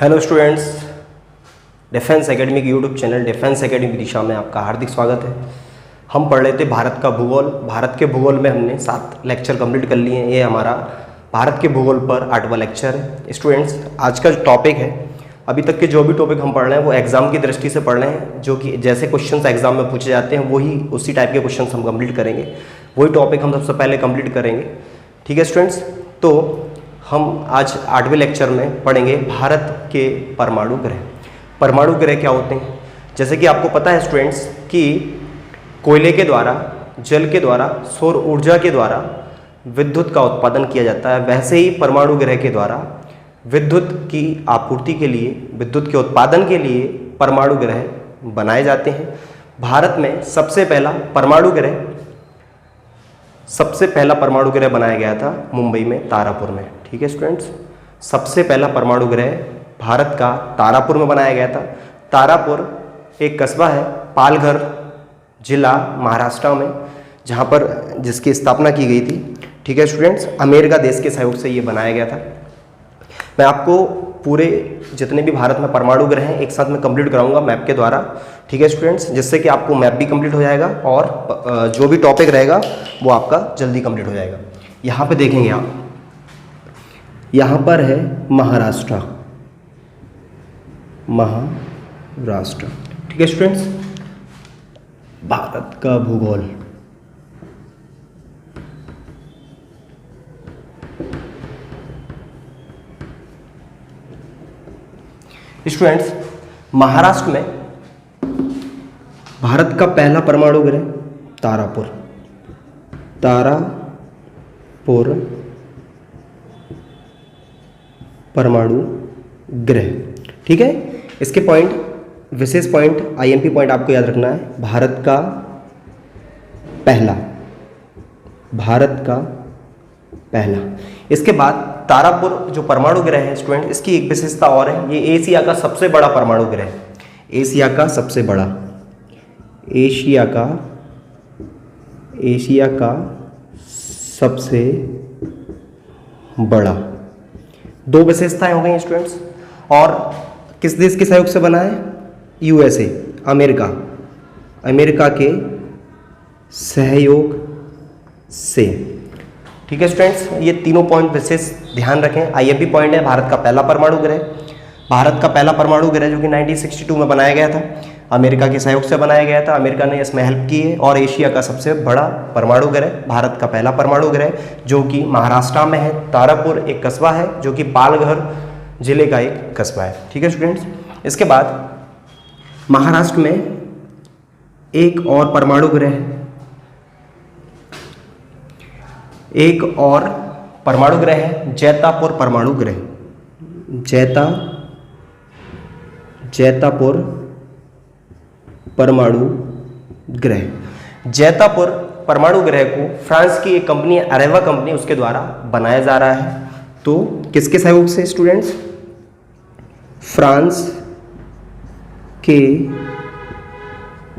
Hello students, defence academy की YouTube channel defence academy दिशा में आपका हार्दिक स्वागत है। हम पढ़ रहे थे भारत का भूगोल। भारत के भूगोल में हमने 7 लेक्चर कंप्लीट कर लिए हैं। ये हमारा भारत के भूगोल पर 8वां लेक्चर है। स्टूडेंट्स, आज का जो टॉपिक है, अभी तक के जो भी टॉपिक हम पढ़ रहे हैं वो एग्जाम की दृष्टि से पढ़ रहे हैं, जो कि जैसे क्वेश्चंस एग्जाम में पूछे जाते हैं वही उसी टाइप के क्वेश्चंस हम कंप्लीट करेंगे। वही टॉपिक हम सबसे पहले कंप्लीट करेंगे। ठीक है स्टूडेंट्स, तो हम आज 8वें लेक्चर में पढ़ेंगे भारत के परमाणु ग्रह। परमाणु ग्रह क्या होते हैं? जैसे कि आपको पता है स्टूडेंट्स कि कोयले के द्वारा, जल के द्वारा, सौर ऊर्जा के द्वारा विद्युत का उत्पादन किया जाता है। वैसे ही परमाणु ग्रह के द्वारा विद्युत की आपूर्ति के लिए, विद्युत के उत्पादन के लिए परमाणु ग्रह बनाए जाते हैं। भारत में सबसे पहला परमाणु ग्रह बनाया गया था मुंबई में, तारापुर में। ठीक है स्टूडेंट्स, सबसे पहला परमाणु ग्रह भारत का तारापुर में बनाया गया था। तारापुर एक कस्बा है, पालघर जिला, महाराष्ट्र में, जहाँ पर जिसकी स्थापना की गई थी। ठीक है स्टूडेंट्स, अमेरिका देश के सहयोग से ये बनाया गया था। मैं आपको पूरे जितने भी भारत में परमाणु ग्रह हैं एक साथ में कंप्लीट कराऊंगा मैप के द्वारा। ठीक है स्टूडेंट्स, जिससे कि आपको मैप भी कंप्लीट हो जाएगा और जो भी टॉपिक रहेगा वो आपका जल्दी कंप्लीट हो जाएगा। यहाँ पे देखेंगे आप, यहाँ पर है महाराष्ट्र। ठीक है स्टूडेंट्स, भारत का भूगोल। स्टूडेंट्स, महाराष्ट्र में भारत का पहला परमाणु ग्रह तारापुर परमाणु ग्रह। ठीक है, इसके पॉइंट, विशेष पॉइंट, आईएमपी पॉइंट आपको याद रखना है। भारत का पहला। इसके बाद तारापुर जो परमाणु ग्रह है स्टूडेंट, इसकी एक विशेषता और है, ये एशिया का सबसे बड़ा परमाणु ग्रह है। एशिया का सबसे बड़ा। दो विशेषताएं हो गई स्टूडेंट्स। और किस देश के सहयोग से बना है? यूएसए, अमेरिका के सहयोग से। ठीक है स्टूडेंट्स, ये तीनों पॉइंट विशेष ध्यान रखें। आईएमपी पॉइंट है भारत का पहला परमाणु ग्रह। भारत का पहला परमाणु ग्रह जो कि 1962 में बनाया गया था, अमेरिका के सहयोग से बनाया गया था। अमेरिका ने इसमें हेल्प की है। और एशिया का सबसे बड़ा परमाणु ग्रह, भारत का पहला परमाणु ग्रह, जो कि महाराष्ट्र में है। तारापुर एक कस्बा है जो कि पालघर जिले का एक कस्बा है। ठीक है स्टूडेंट्स, इसके बाद महाराष्ट्र में एक और परमाणु ग्रह है। एक और परमाणु ग्रह है जैतापुर परमाणु ग्रह। जैतापुर परमाणु ग्रह। जैतापुर परमाणु ग्रह को फ्रांस की एक कंपनी, अरेवा कंपनी, उसके द्वारा बनाया जा रहा है। तो किसके सहयोग से स्टूडेंट्स? फ्रांस के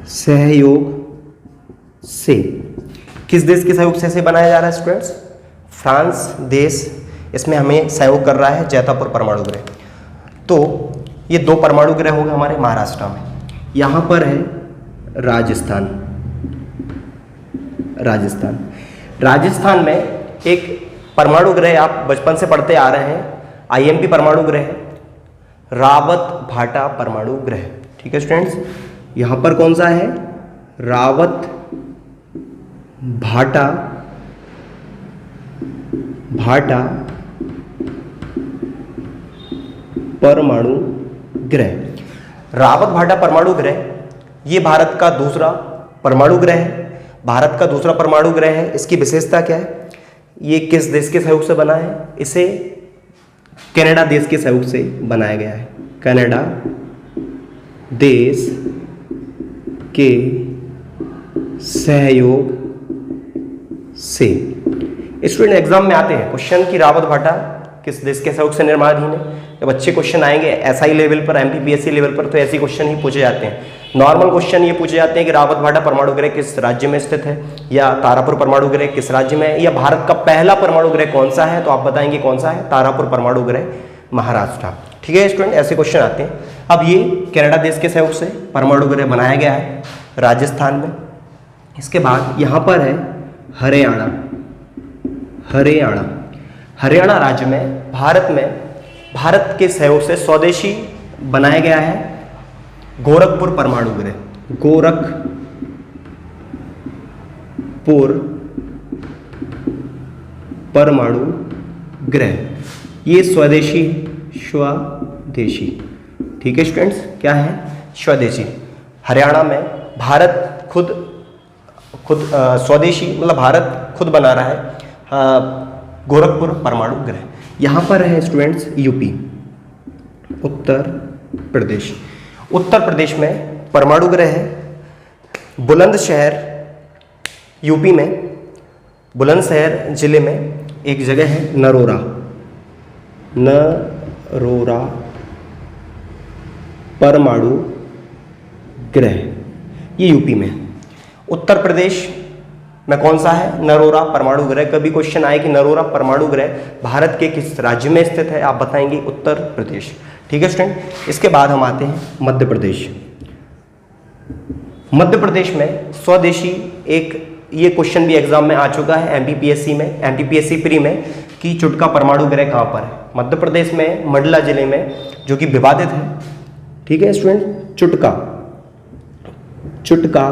सहयोग से। किस देश के सहयोग से इसे बनाया जा रहा है स्टूडेंट्स? फ्रांस देश इसमें हमें सहयोग कर रहा है, जैतापुर परमाणु ग्रह। तो ये 2 परमाणु ग्रह हो गए हमारे महाराष्ट्र में। यहाँ पर है राजस्थान में एक परमाणु ग्रह आप बचपन से पढ़ते आ रहे हैं, आईएमपी परमाणु ग्रह है, रावत भाटा परमाणु ग्रह। ठीक है स्टूडेंट्स, यहाँ पर कौन सा है? रावत भाटा परमाणु ग्रह। रावत भाटा परमाणु ग्रह ये भारत का दूसरा परमाणु ग्रह है। इसकी विशेषता क्या है? ये किस देश के सहयोग से बना है? इसे कनाडा देश के सहयोग से बनाया गया है। कनाडा देश के सहयोग से। स्टूडेंट एग्जाम में आते हैं क्वेश्चन की रावत भाटा किस देश के सहयोग से निर्माणाधीन है। जब अच्छे क्वेश्चन आएंगे एसआई लेवल पर, एमपीपीएससी लेवल पर, तो ऐसे क्वेश्चन ही पूछे जाते हैं। नॉर्मल क्वेश्चन ये पूछे जाते हैं कि रावत भाटा परमाणु ग्रह किस राज्य में स्थित है, या तारापुर परमाणु ग्रह किस राज्य में है, या भारत का पहला परमाणु ग्रह कौन सा है। तो आप बताएंगे कौन सा है? तारापुर परमाणु ग्रह महाराष्ट्र। ठीक है स्टूडेंट, ऐसे क्वेश्चन आते हैं। अब ये कनाडा देश के सहयोग से परमाणु गृह बनाया गया है राजस्थान में। इसके बाद यहाँ पर है हरियाणा। हरियाणा राज्य में भारत के सहयोग से स्वदेशी बनाया गया है गोरखपुर परमाणु गृह। गोरखपुर परमाणु गृह, ये स्वदेशी, ठीक है स्टूडेंट्स, क्या है? स्वदेशी। हरियाणा में भारत खुद स्वदेशी, मतलब भारत खुद बना रहा है गोरखपुर परमाणु गृह। यहाँ पर है स्टूडेंट्स यूपी, उत्तर प्रदेश में परमाणु गृह है बुलंदशहर, यूपी में बुलंदशहर जिले में एक जगह है नरोरा परमाणु गृह, ये यूपी में। उत्तर प्रदेश में कौन सा है? नरोरा परमाणु गृह। कभी क्वेश्चन आए कि नरोरा परमाणु गृह भारत के किस राज्य में स्थित है, आप बताएंगे उत्तर प्रदेश। ठीक है स्टूडेंट, इसके बाद हम आते हैं मध्य प्रदेश में स्वदेशी एक, ये क्वेश्चन भी एग्जाम में आ चुका है एमपीपीएससी प्री में, कि चुटका परमाणु गृह कहाँ पर है? मध्य प्रदेश में मंडला जिले में, जो कि विवादित है। ठीक है स्टूडेंट, चुटका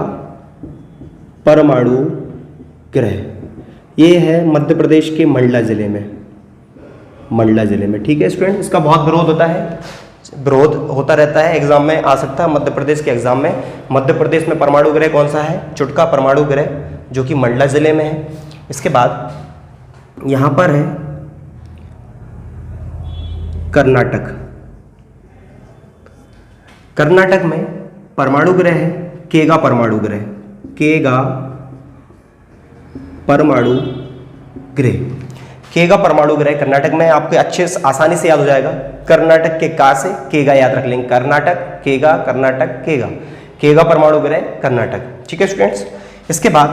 परमाणु गृह, ये है मध्य प्रदेश के मंडला जिले में। ठीक है स्टूडेंट, इसका बहुत विरोध होता रहता है, एग्जाम में आ सकता है मध्य प्रदेश के एग्जाम में। मध्य प्रदेश में परमाणु गृह कौन सा है? चुटका परमाणु गृह, जो कि मंडला जिले में है। इसके बाद यहाँ पर है कर्नाटक में परमाणु गृह है केगा परमाणु गृह। केगा परमाणु गृह कर्नाटक में, आपको अच्छे से आसानी से याद हो जाएगा। कर्नाटक के का से केगा याद रख लेंगे, कर्नाटक केगा केगा परमाणु गृह कर्नाटक। ठीक है स्टूडेंट्स, इसके बाद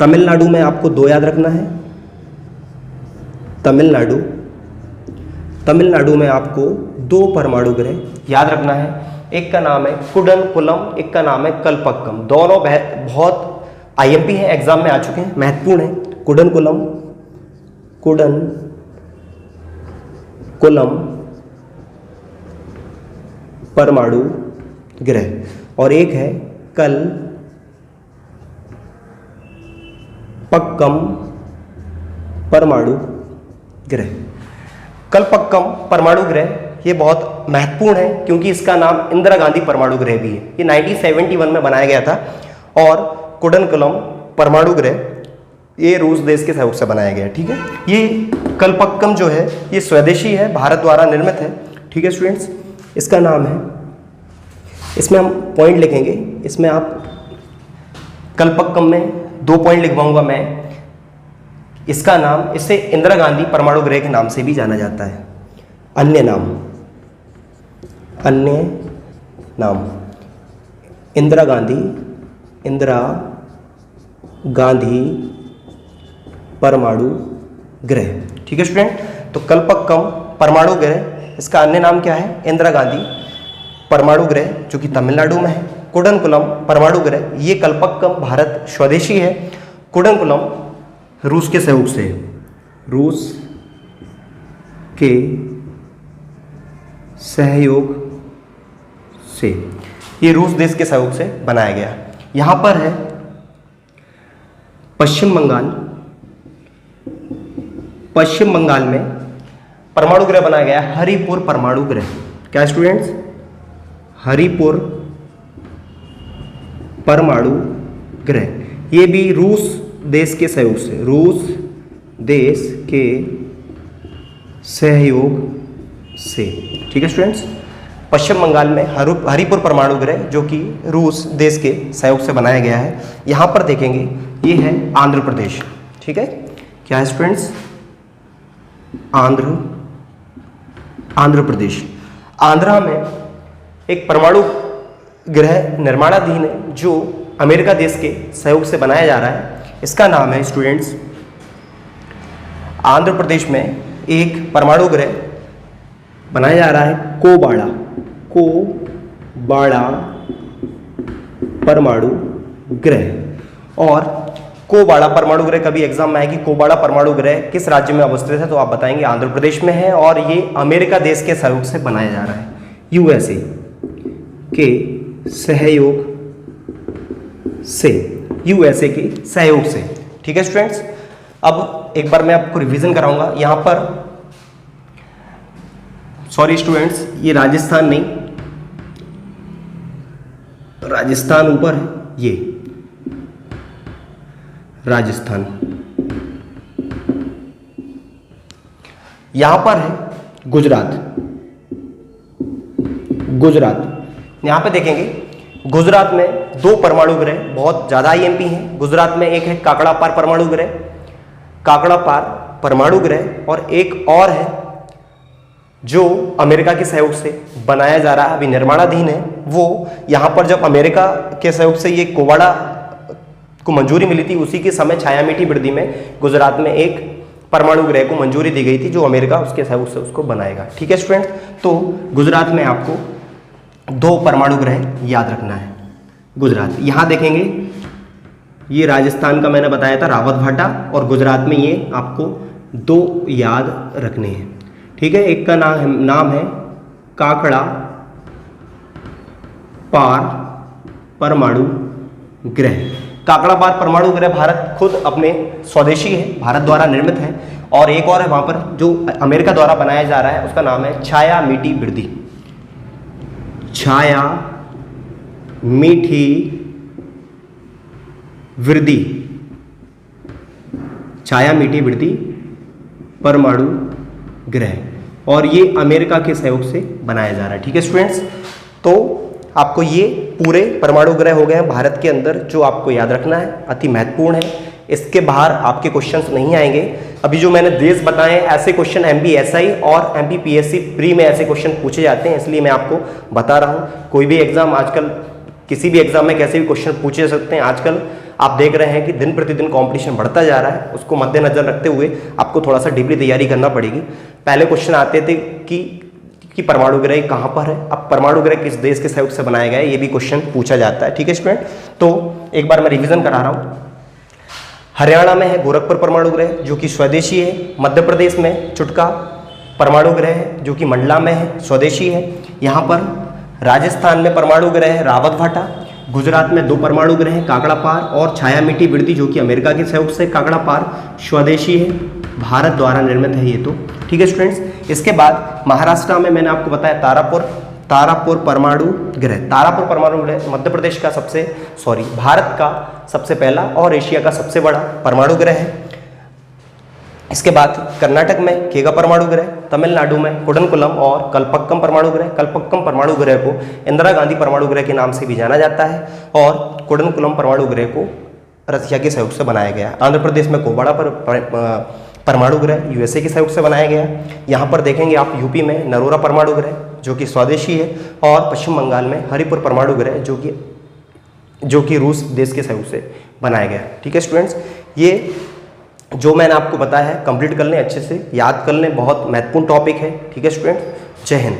तमिलनाडु में आपको 2 याद रखना है। तमिलनाडु में आपको 2 परमाणु गृह याद रखना है। एक का नाम है कुडनकुलम, एक का नाम है कल्पक्कम। दोनों बहुत आईएमपी है, एग्जाम में आ चुके हैं, महत्वपूर्ण है। कुडनकुलम परमाणु गृह, और एक है कल्पक्कम परमाणु गृह। कल्पक्कम परमाणु गृह ये बहुत महत्वपूर्ण है, क्योंकि इसका नाम इंदिरा गांधी परमाणु गृह भी है। ये 1971 में बनाया गया था। और कुडनकुलम परमाणु गृह ये रूस देश के सहयोग से बनाया गया है। ठीक है, ये कल्पक्कम जो है ये स्वदेशी है, भारत द्वारा निर्मित है। ठीक है स्टूडेंट्स, इसका नाम है, इसमें हम पॉइंट लिखेंगे। इसमें आप कल्पक्कम में 2 पॉइंट लिखवाऊंगा मैं। इसका नाम, इसे इंदिरा गांधी परमाणु गृह के नाम से भी जाना जाता है। अन्य नाम इंदिरा गांधी परमाणु गृह। ठीक है स्टूडेंट, तो कल्पक्कम परमाणु गृह, इसका अन्य नाम क्या है? इंदिरा गांधी परमाणु गृह, जो कि तमिलनाडु में है। कुडनकुलम परमाणु गृह, ये कल्पक्कम भारत स्वदेशी है। कुडनकुलम रूस के सहयोग से ये रूस देश के सहयोग से बनाया गया। यहाँ पर है पश्चिम बंगाल में परमाणु गृह बनाया गया, हरिपुर परमाणु गृह। क्या स्टूडेंट्स? हरिपुर परमाणु गृह, ये भी रूस देश के सहयोग से। ठीक है स्टूडेंट्स, पश्चिम बंगाल में हरिपुर परमाणु गृह, जो कि रूस देश के सहयोग से बनाया गया है। यहाँ पर देखेंगे, ये है आंध्र प्रदेश। ठीक है, क्या है स्टूडेंट्स? आंध्र प्रदेश। आंध्रा में एक परमाणु गृह निर्माणाधीन है, जो अमेरिका देश के सहयोग से बनाया जा रहा है। इसका नाम है स्टूडेंट्स, आंध्र प्रदेश में एक परमाणु गृह बनाया जा रहा है कोबाड़ा परमाणु ग्रह। और कोबाड़ा परमाणु ग्रह कभी एग्जाम में आएगी। कोबाड़ा परमाणु ग्रह किस राज्य में अवस्थित है, तो आप बताएंगे आंध्र प्रदेश में है, और ये अमेरिका देश के सहयोग से बनाया जा रहा है, यूएसए के सहयोग से, यूएसए के सहयोग से। ठीक है स्टूडेंट्स, अब एक बार मैं आपको रिवीजन कराऊंगा। यहां पर सॉरी स्टूडेंट्स, ये राजस्थान नहीं, राजस्थान ऊपर है, ये राजस्थान यहां पर है गुजरात। यहां पे देखेंगे गुजरात में 2 परमाणु ग्रह बहुत ज्यादा आईएमपी हैं। गुजरात में एक है काकड़ापार परमाणु ग्रह, और एक और है जो अमेरिका के सहयोग से बनाया जा रहा है, अभी निर्माणाधीन है। वो यहां पर जब अमेरिका के सहयोग से ये कोबाड़ा को मंजूरी मिली थी, उसी के समय छायामीठी वृद्धि में गुजरात में एक परमाणु ग्रह को मंजूरी दी गई थी, जो अमेरिका उसके सहयोग से उसको बनाएगा। ठीक है स्टूडेंट्स, तो गुजरात में आपको 2 परमाणु ग्रह याद रखना है। गुजरात, यहां देखेंगे ये राजस्थान का मैंने बताया था रावत भाटा, और गुजरात में ये आपको 2 याद रखने हैं। ठीक है, एक का नाम है काकड़ा पार परमाणु ग्रह। काकड़ा पार परमाणु ग्रह भारत खुद अपने स्वदेशी है, भारत द्वारा निर्मित है। और एक और है वहां पर जो अमेरिका द्वारा बनाया जा रहा है, उसका नाम है छायामीठी वृद्धि। छायामीठी वृद्धि परमाणु ग्रह, और ये अमेरिका के सहयोग से बनाया जा रहा है। ठीक है स्टूडेंट्स, तो आपको ये पूरे परमाणु ग्रह हो गए हैं भारत के अंदर, जो आपको याद रखना है, अति महत्वपूर्ण है। इसके बाहर आपके क्वेश्चंस नहीं आएंगे। अभी जो मैंने देश बताए, ऐसे क्वेश्चन MBSI और MPPSC प्री में ऐसे क्वेश्चन पूछे जाते हैं, इसलिए मैं आपको बता रहा हूँ। कोई भी एग्जाम आजकल, किसी भी एग्जाम में कैसे भी क्वेश्चन पूछे जा सकते हैं। आजकल आप देख रहे हैं कि दिन प्रतिदिन कंपटीशन बढ़ता जा रहा है, उसको मद्देनजर रखते हुए आपको थोड़ा सा डीपली तैयारी करना पड़ेगी। पहले क्वेश्चन आते थे कि परमाणु ग्रह कहाँ पर है, अब परमाणु ग्रह किस देश के सहयोग से बनाया गया है, ये भी क्वेश्चन पूछा जाता है। ठीक है स्टूडेंट, तो एक बार मैं रिवीजन करा रहा हूँ। हरियाणा में है गोरखपुर परमाणु ग्रह, जो कि स्वदेशी है। मध्य प्रदेश में चुटका परमाणु ग्रह है, जो कि मंडला में है, स्वदेशी है। यहाँ पर राजस्थान में परमाणु ग्रह है रावत भाटा। गुजरात में 2 परमाणु ग्रह हैं, काकड़ापार और छायामीठी वृद्धि, जो कि अमेरिका के सहयोग से। काकड़ापार स्वदेशी है, भारत द्वारा निर्मित है ये तो। ठीक है स्टूडेंट्स, इसके बाद महाराष्ट्र में मैंने आपको बताया तारापुर परमाणु ग्रह। तारापुर परमाणु ग्रह मध्य प्रदेश का भारत का सबसे पहला और एशिया का सबसे बड़ा परमाणु ग्रह है। इसके बाद कर्नाटक में केगा परमाणु ग्रह, तमिलनाडु में कुडनकुलम और कल्पक्कम परमाणु ग्रह। कल्पक्कम परमाणु ग्रह को इंदिरा गांधी परमाणु ग्रह के नाम से भी जाना जाता है, और कुडनकुलम परमाणु ग्रह को रसिया के सहयोग से बनाया गया। आंध्र प्रदेश में कोबाड़ा परमाणु ग्रह यूएसए के सहयोग से बनाया गया। यहाँ पर देखेंगे आप यूपी में नरोरा परमाणु ग्रह, जो कि स्वदेशी है, और पश्चिम बंगाल में हरिपुर परमाणु ग्रह, जो कि रूस देश के सहयोग से बनाया गया। ठीक है स्टूडेंट्स, ये जो मैंने आपको बताया है कंप्लीट कर लें, अच्छे से याद कर लें, बहुत महत्वपूर्ण टॉपिक है। ठीक है स्टूडेंट्स, जय हिंद।